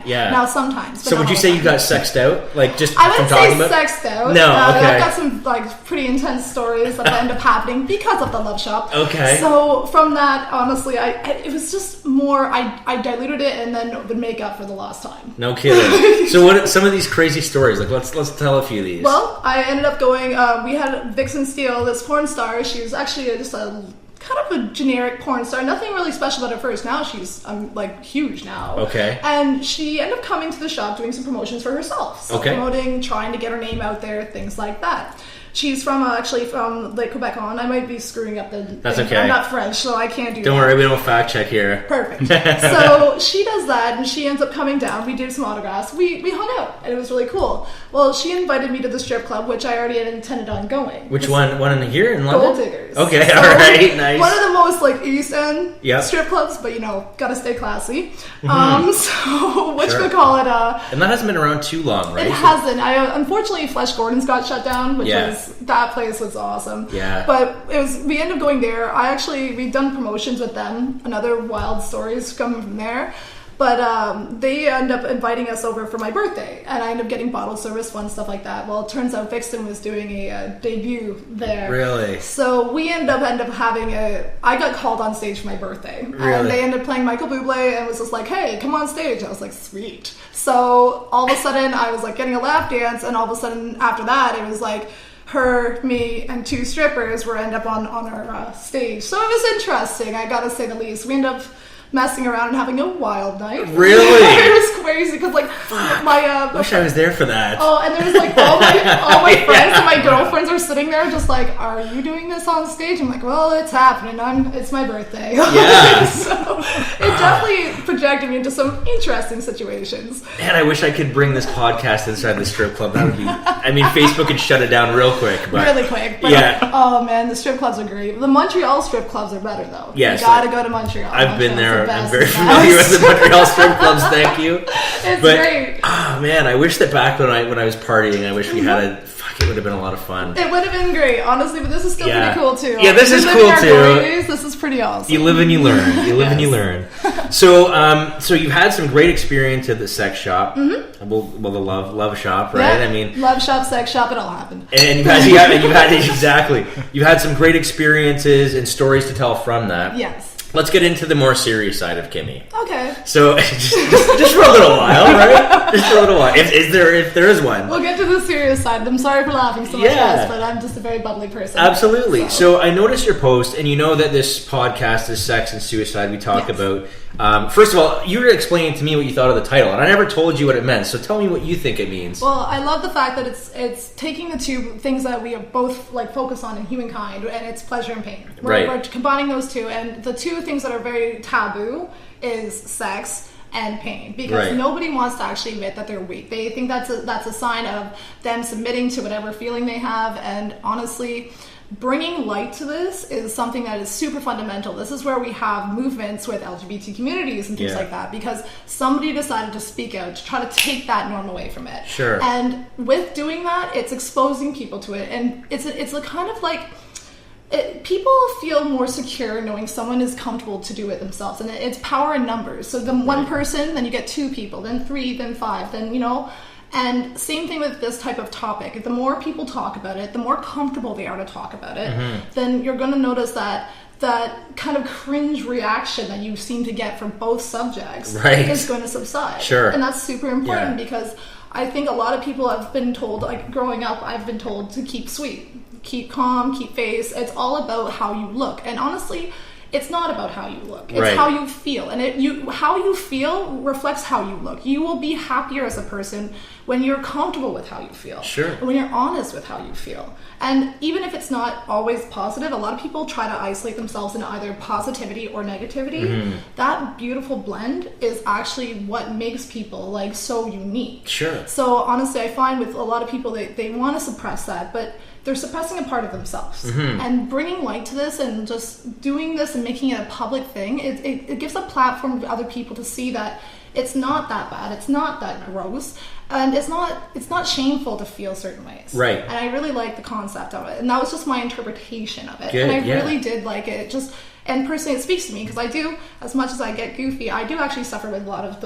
Yeah. Now sometimes. So would you say you got sexed out? Like just I from wouldn't talking say about? sexed out. No, okay. I've got some like pretty intense stories that end up happening because of the love shop. Okay. So from that, honestly, it was just more. I diluted it and then would make up for the lost time. No kidding. So what? Some of these crazy stories. Like let's tell a few of these. Well, I ended up going. We had Vixen Steele, this porn star. She was actually just a kind of a generic porn star. Nothing really special about her first. Now she's like huge now. Okay. And she ended up coming to the shop doing some promotions for herself. So promoting, trying to get her name out there, things like that. She's from actually from Lake Quebec on. I might be screwing up the. That's thing. okay. I'm not French, so I can't do that. Don't worry, we don't fact check here. Perfect. So she does that, and she ends up coming down. We did some autographs. We hung out, and it was really cool. Well, she invited me to the strip club, which I already had intended on going. Which one? One in here in London? Gold Diggers. Okay, so, all right, nice. One of the most like East End Yep. strip clubs, but gotta stay classy. So whatchamacallit, and that hasn't been around too long, right? It hasn't. Unfortunately, Flesh Gordon's got shut down, which was that place was awesome. Yeah. But we ended up going there. We'd done promotions with them. Another wild stories coming from there. But they end up inviting us over for my birthday, and I end up getting bottle service, fun stuff like that. Well, it turns out Vixen was doing a debut there. Really? So we end up having I got called on stage for my birthday. Really? And they ended up playing Michael Bublé and was just like, hey, come on stage. I was like, sweet. So all of a sudden, I was like getting a lap dance, and all of a sudden after that, it was like, her, me, and two strippers were end up on our stage. So it was interesting, I gotta say the least. We ended up messing around and having a wild night. Really? It was crazy because like my wish I was there for that. Oh, and there was like all my friends and my girlfriends are sitting there just like, are you doing this on stage? I'm like, well, it's happening. It's my birthday. Yeah. So it definitely projected me into some interesting situations. Man, I wish I could bring this podcast inside the strip club. That would be. I mean, Facebook could shut it down real quick. But really quick. But yeah. Oh man, the strip clubs are great. The Montreal strip clubs are better though. Yes. You gotta go to Montreal. I've been there. I'm very best. familiar with the Montreal strip clubs. Thank you. It's great. Oh man, I wish that back when I was partying, I wish we had a. Fuck, it would have been a lot of fun. It would have been great, honestly. But this is still pretty cool too. Yeah, this is cool too. This is pretty awesome. You live and you learn. You live and you learn. So you've had some great experience at the sex shop. Mm-hmm. Well, the love shop, right? Yeah. I mean, love shop, sex shop, it all happened. And you've had exactly. You've had some great experiences and stories to tell from that. Yes. Let's get into the more serious side of Kimmi. Okay. So just for a little while, right? Just for a little while. If there is one. We'll get to the serious side. I'm sorry for laughing so much, guys, but I'm just a very bubbly person. Absolutely. So I noticed your post, and you know that this podcast is sex and suicide. We talk about. First of all, you were explaining to me what you thought of the title, and I never told you what it meant. So tell me what you think it means. Well, I love the fact that it's taking the two things that we are both like focus on in humankind, and it's pleasure and pain. We're combining those two, and the two things that are very taboo is sex and pain, because nobody wants to actually admit that they're weak. They think that's a sign of them submitting to whatever feeling they have, and honestly, bringing light to this is something that is super fundamental. This is where we have movements with LGBT communities and things like that, because somebody decided to speak out to try to take that norm away from it. Sure. And with doing that, it's exposing people to it, and it's a kind of like people feel more secure knowing someone is comfortable to do it themselves, and it's power in numbers. So then one person, then you get two people, then three, then five, then and same thing with this type of topic. The more people talk about it, the more comfortable they are to talk about it, then you're going to notice that kind of cringe reaction that you seem to get from both subjects is going to subside. Sure. And that's super important because I think a lot of people have been told, like growing up, I've been told to keep sweet, keep calm, keep face. It's all about how you look. And honestly, it's not about how you look. It's how you feel. And how you feel reflects how you look. You will be happier as a person when you're comfortable with how you feel. Sure. And when you're honest with how you feel. And even if it's not always positive, a lot of people try to isolate themselves into either positivity or negativity. That beautiful blend is actually what makes people like so unique. Sure. So honestly, I find with a lot of people, they want to suppress that, but they're suppressing a part of themselves. And bringing light to this and just doing this and making it a public thing, it gives a platform to other people to see that it's not that bad, it's not that gross, and it's not shameful to feel certain ways. Right. And I really like the concept of it, and that was just my interpretation of it. Good, and I really did like it. And personally, it speaks to me because I do, as much as I get goofy, I do actually suffer with a lot of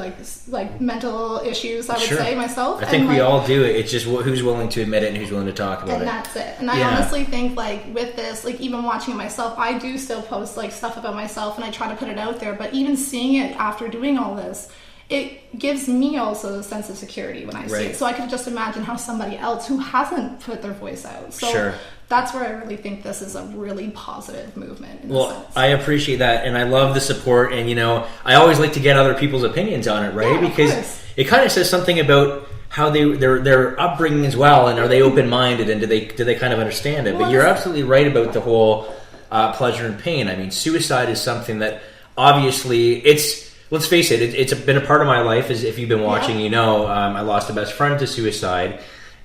like mental issues, I would say, myself. I think we all do it. It's just who's willing to admit it and who's willing to talk about it. And that's it. And I honestly think, like, with this, like, even watching it myself, I do still post, like, stuff about myself and I try to put it out there. But even seeing it after doing all this, it gives me also a sense of security when I see it. So I could just imagine how somebody else who hasn't put their voice out. So that's where I really think this is a really positive movement. Well, I appreciate that, and I love the support. And, you know, I always like to get other people's opinions on it, right? Because it kind of says something about how their upbringing as well, and are they open-minded, and do they kind of understand it? But you're absolutely right about the whole pleasure and pain. I mean, suicide is something that obviously let's face it, it's been a part of my life. As if you've been watching, you know, I lost a best friend to suicide.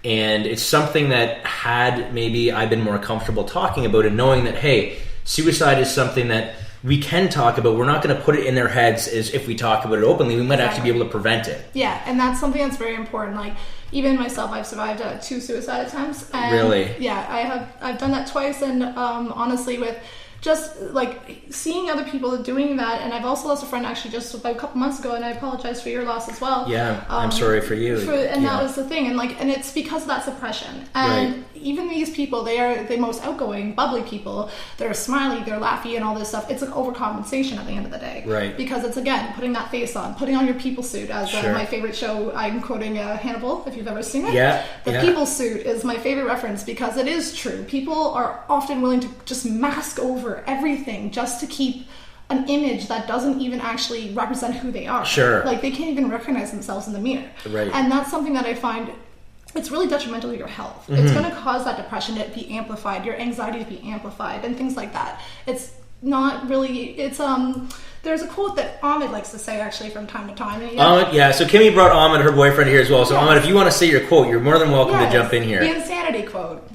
And it's something that had maybe I've been more comfortable talking about and knowing that, hey, suicide is something that we can talk about. We're not going to put it in their heads as if we talk about it openly. We might actually be able to prevent it. Yeah, and that's something that's very important. Like, even myself, I've survived 2 suicide attempts. And really? Yeah, I've done that twice. And honestly, with just like seeing other people doing that, and I've also lost a friend actually just about a couple months ago, and I apologize for your loss as well. Yeah, I'm sorry for you. That was the thing, and it's because of that suppression. And even these people, they are the most outgoing, bubbly people. They're smiley, they're laughy, and all this stuff. It's like overcompensation at the end of the day, right? Because it's again putting that face on, putting on your people suit. As my favorite show, I'm quoting Hannibal, if you've ever seen it. The people suit is my favorite reference because it is true. People are often willing to just mask over everything just to keep an image that doesn't even actually represent who they are. Like, they can't even recognize themselves in the mirror. And that's something that I find it's really detrimental to your health. It's going to cause that depression to be amplified, your anxiety to be amplified, and things like that. It's not really, there's a quote that Ahmed likes to say actually from time to time. Ahmed, so Kimmi brought Ahmed, her boyfriend, here as well. So Ahmed, if you want to say your quote, you're more than welcome to jump in here. The insanity quote.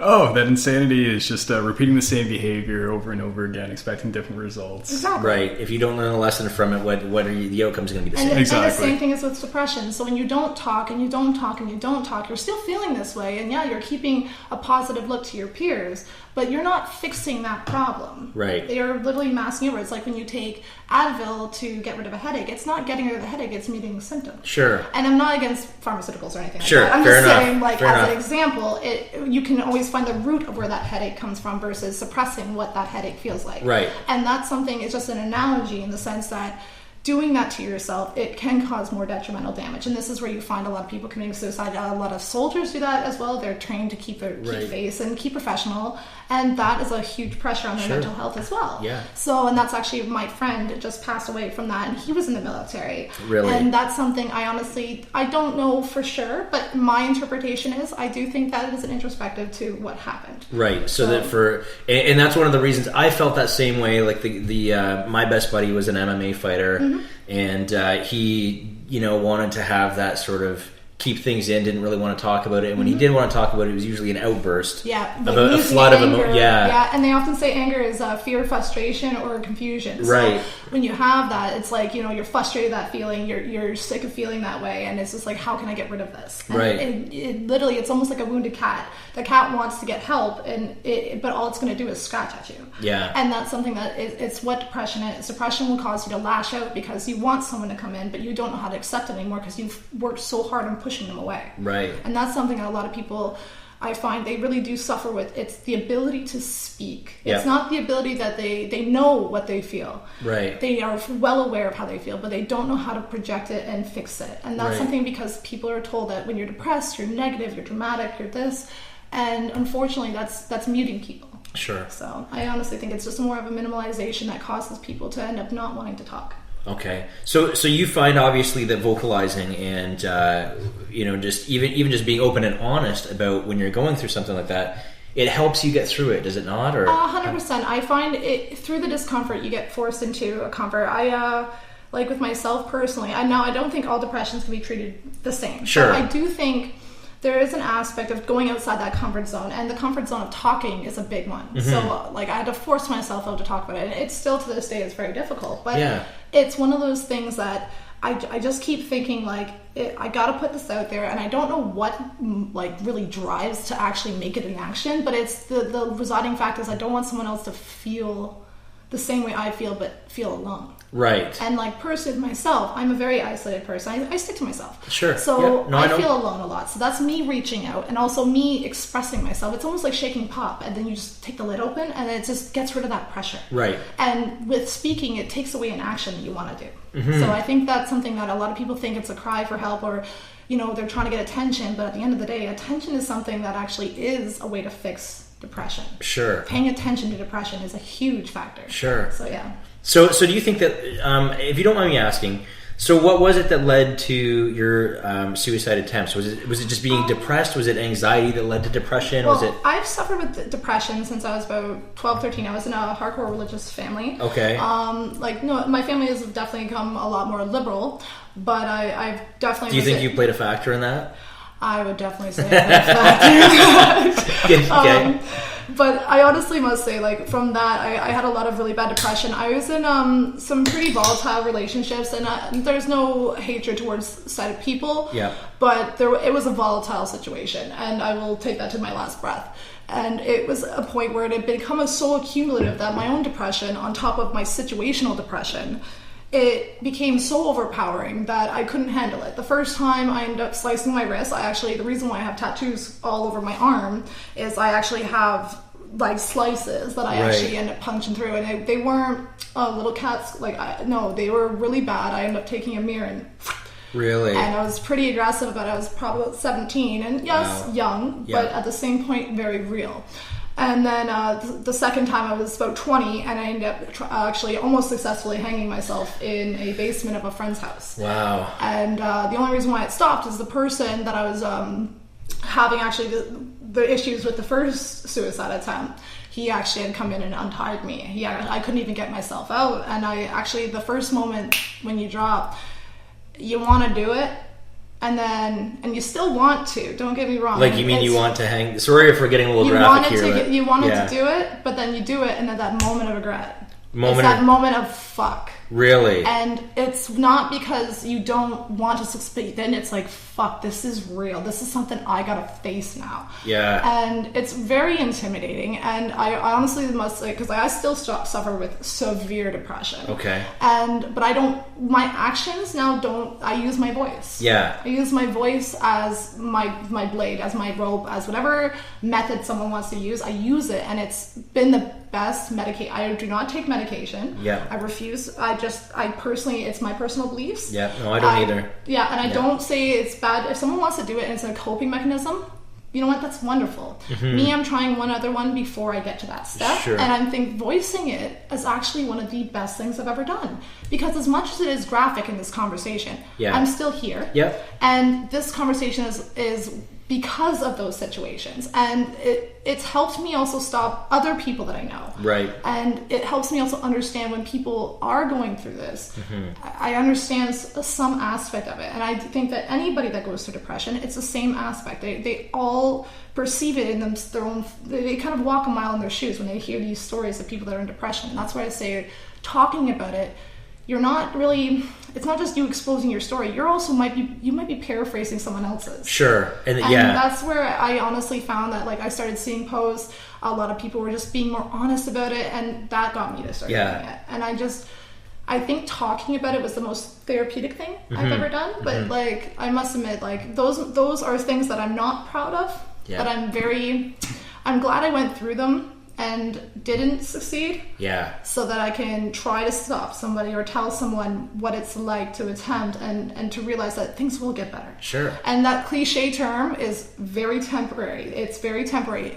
Oh, that insanity is just repeating the same behavior over and over again, expecting different results. Exactly. Right. If you don't learn a lesson from it, what are the outcomes going to be the same? And the same thing is with depression. So when you don't talk and you don't talk and you don't talk, you're still feeling this way. And you're keeping a positive look to your peers, but you're not fixing that problem. Right. You're literally masking over. It's like when you take Advil to get rid of a headache. It's not getting rid of the headache, it's meeting the symptom. Sure. And I'm not against pharmaceuticals or anything like that. I'm just saying, like, as an example, you can always find the root of where that headache comes from versus suppressing what that headache feels like. Right. And that's something, it's just an analogy in the sense that doing that to yourself, it can cause more detrimental damage. And this is where you find a lot of people committing suicide. A lot of soldiers do that as well. They're trained to keep face and keep professional. And that is a huge pressure on their mental health as well. Yeah. So, and that's actually, my friend just passed away from that, and he was in the military. Really? And that's something I don't know for sure, but my interpretation is, I do think that is an introspective to what happened. Right. So that and that's one of the reasons I felt that same way. Like my best buddy was an MMA fighter, and he, wanted to have that sort of keep things in, didn't really want to talk about it. And when he did want to talk about it, it was usually an outburst. Yeah. Of a flood of emotion. Yeah. And they often say anger is fear, frustration, or confusion. Right. So when you have that, it's like, you're frustrated with that feeling, you're sick of feeling that way, and it's just like, how can I get rid of this? And it literally, it's almost like a wounded cat. The cat wants to get help, but all it's going to do is scratch at you. Yeah. And that's something that it's what depression is. Depression will cause you to lash out because you want someone to come in, but you don't know how to accept it anymore because you've worked so hard on pushing them away. Right. And that's something that a lot of people, I find, they really do suffer with. It's the ability to speak. It's not the ability that they know what they feel. Right. They are well aware of how they feel, but they don't know how to project it and fix it. And that's something because people are told that when you're depressed, you're negative, you're dramatic, you're this. And unfortunately, that's muting people. Sure. So I honestly think it's just more of a minimalization that causes people to end up not wanting to talk. Okay, so you find obviously that vocalizing and just even just being open and honest about when you're going through something like that, it helps you get through it, does it not? Or 100%. I find it through the discomfort you get forced into a comfort. I like with myself personally. I don't think all depressions can be treated the same. Sure. But I do think there is an aspect of going outside that comfort zone, and the comfort zone of talking is a big one. So I had to force myself out to talk about it, and it's still to this day is very difficult, but it's one of those things that I just keep thinking I gotta put this out there, and I don't know what really drives to actually make it an action, but it's the residing fact is I don't want someone else to feel the same way I feel, but feel alone. Right. And like person myself, I'm a very isolated person. I stick to myself. Sure. So yeah. No, I feel alone a lot. So that's me reaching out and also me expressing myself. It's almost like shaking pop, and then you just take the lid open and it just gets rid of that pressure. Right. And with speaking, it takes away an action that you want to do. Mm-hmm. So I think that's something that a lot of people think it's a cry for help, or they're trying to get attention, but at the end of the day, attention is something that actually is a way to fix depression. Sure. Paying attention to depression is a huge factor. Sure. So yeah. So do you think that, if you don't mind me asking, so what was it that led to your suicide attempts? Was it just being depressed? Was it anxiety that led to depression? Well, I've suffered with depression since I was about 12, 13. I was in a hardcore religious family. Okay. My family has definitely become a lot more liberal, but I've definitely... Do you think you played a factor in that? I would definitely say I played a factor. Okay. But I honestly must say, like, from that, I had a lot of really bad depression. I was in some pretty volatile relationships, and there's no hatred towards said people. Yeah. But it was a volatile situation, and I will take that to my last breath. And it was a point where it had become so accumulative that my own depression, on top of my situational depression, it became so overpowering that I couldn't handle it. The first time I ended up slicing my wrist, the reason why I have tattoos all over my arm is I actually have like slices that I actually end up punching through, and they weren't little cuts. They were really bad. I ended up taking a mirror and... Really? And I was pretty aggressive, but I was probably 17, and yes, young, but at the same point, very real. And then the second time I was about 20, and I ended up actually almost successfully hanging myself in a basement of a friend's house. Wow. And the only reason why it stopped is the person that I was having actually the issues with the first suicide attempt. He actually had come in and untied me. I couldn't even get myself out. And the first moment when you drop, you want to do it. And you still want to. Don't get me wrong. Like, you mean you want to hang... Sorry for getting a little graphic here. You wanted to do it, but then you do it, and at that moment of regret. Moment of fuck. Really? And it's not because you don't want to succeed. Then it's like, fuck, this is real. This is something I gotta face now. Yeah. And it's very intimidating. And I honestly must say, because I still suffer with severe depression. Okay. But my actions now I use my voice. Yeah. I use my voice as my blade, as my rope, as whatever method someone wants to use. I use it, and it's been the best medication. I do not take medication. Yeah. I refuse. I personally, it's my personal beliefs. Yeah. No, I don't either. Yeah, and I don't say it's bad. If someone wants to do it and it's a coping mechanism, you know what? That's wonderful. Mm-hmm. Me, I'm trying one other one before I get to that step. Sure. And I think voicing it is actually one of the best things I've ever done. Because as much as it is graphic in this conversation, I'm still here. Yep. And this conversation is because of those situations, and it's helped me also stop other people that I know, right? And it helps me also understand when people are going through this. Mm-hmm. I understand some aspect of it, and I think that anybody that goes through depression, it's the same aspect. They all perceive it in their own. They kind of walk a mile in their shoes when they hear these stories of people that are in depression, and that's why I say talking about it. You're not really. It's not just you exposing your story. You might be paraphrasing someone else's. Sure, and that's where I honestly found that I started seeing posts. A lot of people were just being more honest about it, and that got me to start doing it. And I think talking about it was the most therapeutic thing I've ever done. But I must admit, those are things that I'm not proud of. But I'm glad I went through them and didn't succeed, so that I can try to stop somebody or tell someone what it's like to attempt and to realize that things will get better. Sure. And that cliche term is very temporary. It's very temporary.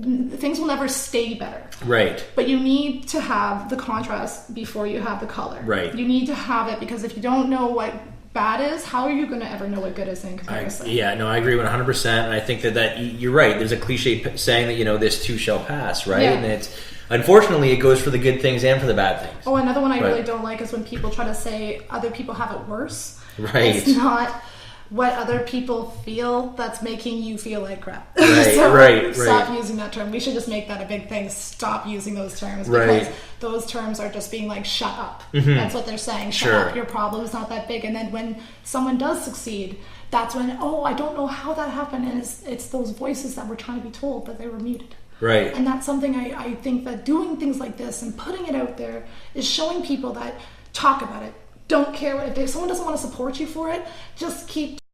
Things will never stay better. Right. But you need to have the contrast before you have the color. Right. You need to have it, because if you don't know what bad is, how are you going to ever know what good is in comparison? I agree 100%, and I think that you're right. There's a cliche saying that this too shall pass, right? And it's unfortunately it goes for the good things and for the bad things. Oh, another one I really don't like is when people try to say other people have it worse. Right. It's not what other people feel that's making you feel like crap. Right. Stop using that term. We should just make that a big thing. Stop using those terms, because those terms are just being like, shut up. Mm-hmm. That's what they're saying. Shut up. Your problem is not that big. And then when someone does succeed, that's when, I don't know how that happened. And it's those voices that were trying to be told, but they were muted. Right. And that's something I think that doing things like this and putting it out there is showing people that talk about it. Don't care if someone doesn't want to support you for it, just keep